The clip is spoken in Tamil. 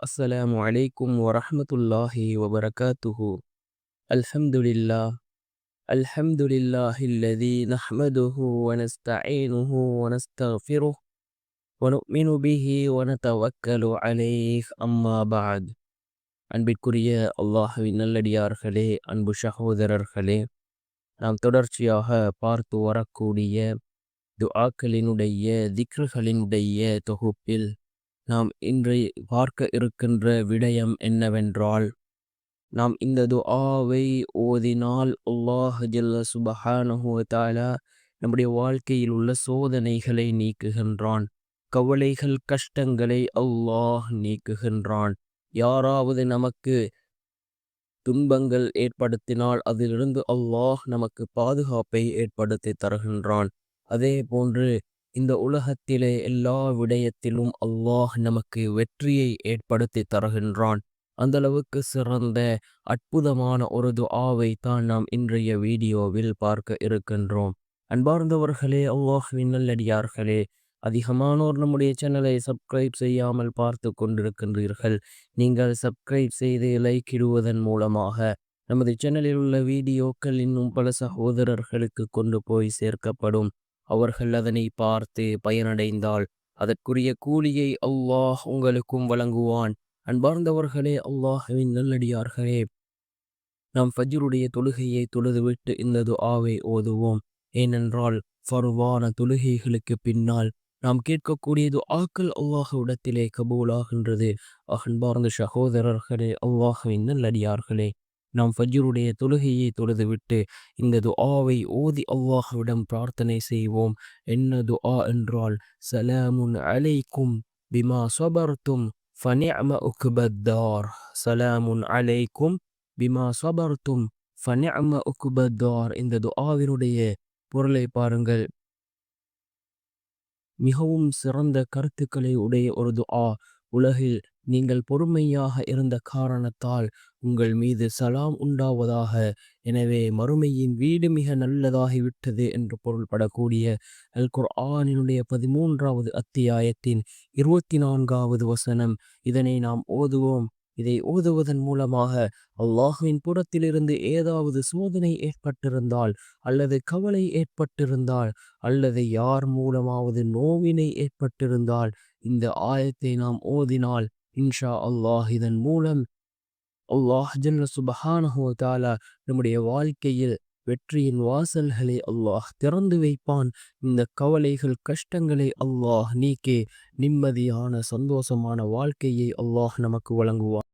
السلام عليكم ورحمة الله وبركاته. الحمد لله. الحمد لله الذي نحمده ونستعينه ونستغفره ونؤمن به ونتوكل عليه. أما بعد. அன்பிற்குரிய அல்லாஹ்வின் நல்லடியார்களே, அன்பு சகோதரர்களே, நாம் தொடர்ச்சியாக பார்த்து வரக்கூடிய துஆக்களினுடைய திக்ருகளினுடைய தொகுப்பில் நாம் இன்று பார்க்க இருக்கின்ற விடயம் என்னவென்றால், நாம் இந்த துஆவை ஓதினால் அல்லாஹ் ஜல்ல சுபஹானஹு வ தஆலா நம்முடைய வாழ்க்கையில் உள்ள சோதனைகளை நீக்குகின்றான். கவலைகள் கஷ்டங்களை அல்லாஹ் நீக்குகின்றான். யாராவது நமக்கு துன்பங்கள் ஏற்படுத்தினால் அதிலிருந்து அல்லாஹ் நமக்கு பாதுகாப்பை ஏற்படுத்தி தருகின்றான். அதே போன்று இந்த உலகத்திலே எல்லா விடயத்திலும் அல்லாஹ் நமக்கு வெற்றியை ஏற்படுத்தி தருகின்றான். அந்த அளவுக்கு சிறந்த அற்புதமான ஒரு துஆவை தான் நாம் இன்றைய வீடியோவில் பார்க்க இருக்கின்றோம். அன்பார்ந்தவர்களே, அல்லாஹ்வின் நல்லடியார்களே, அதிகமானோர் நம்முடைய சேனலை சப்ஸ்கிரைப் செய்யாமல் பார்த்து கொண்டிருக்கின்றீர்கள். நீங்கள் சப்ஸ்கிரைப் செய்து லைக் இடுவதன் மூலமாக நமது சேனலில் உள்ள வீடியோக்கள் இன்னும் பல சகோதரர்களுக்கு கொண்டு போய் சேர்க்கப்படும். அவர்கள் அதனை பார்த்து பயனடைந்தால் அதற்குரிய கூலியை அல்லாஹ் உங்களுக்கும் வழங்குவான். அன்பார்ந்தவர்களே, அல்லாஹ்வின் நல்லடியார்களே, நாம் ஃபஜ்ருடைய தொழுகையை தொழுதுவிட்டு இந்த துஆவை ஓதுவோம். ஏனென்றால் ஃபர்வான தொழுகைகளுக்கு பின்னால் நாம் கேட்கக்கூடிய துஆக்கள் அல்லாஹ்விடத்திலே கபூலாகின்றது. அன்பார்ந்த சகோதரர்களே, அல்லாஹ்வின் நல்லடியார்களே, நாம் ஃபஜ்ருடைய தொழுகையை தொழுதுவிட்டு இந்த துஆவை ஓதி அல்லாஹ்விடம் பிரார்த்தனை செய்வோம். என்ன துஆ என்றால், சலாமுன் அலைக்கும் பிமா ஸபர்தும் ஃபநிஅம உக்பத்தார். சலாமுன் அலைக்கும் பிமா ஸபர்தும் ஃபநிஅம உக்பத்தார். இந்த துஆவினுடைய பொருளை பாருங்கள். மிகவும் சிறந்த கருத்துக்களை உடைய ஒரு துஆ. உலகில் நீங்கள் பொறுமையாக இருந்த காரணத்தால் உங்கள் மீது சலாம் உண்டாவதாக. எனவே மறுமையின் வீடு மிக நல்லதாகிவிட்டது என்று பொருள்படக்கூடிய அல் குர்ஆனினுடைய 13வது அத்தியாயத்தின் 24வது வசனம். இதனை நாம் ஓதுவோம். இதை ஓதுவதன் மூலமாக அல்லாஹ்வின் புறத்திலிருந்து ஏதாவது சோதனை ஏற்பட்டிருந்தால், அல்லது கவலை ஏற்பட்டிருந்தால், அல்லது யார் மூலமாவது நோவினை ஏற்பட்டிருந்தால், இந்த ஆயத்தை நாம் ஓதினால் இன்ஷா அல்லாஹ் இதன் மூலம் அல்லாஹ் ஜல்ல சுபஹானஹு வ தஆலா நம்முடைய வாழ்க்கையில் வெற்றியின் வாசல்களை அல்லாஹ் திறந்து வைப்பான். இந்த கவலைகள் கஷ்டங்களை அல்லாஹ் நீக்கி நிம்மதியான சந்தோஷமான வாழ்க்கையை அல்லாஹ் நமக்கு வழங்குவான்.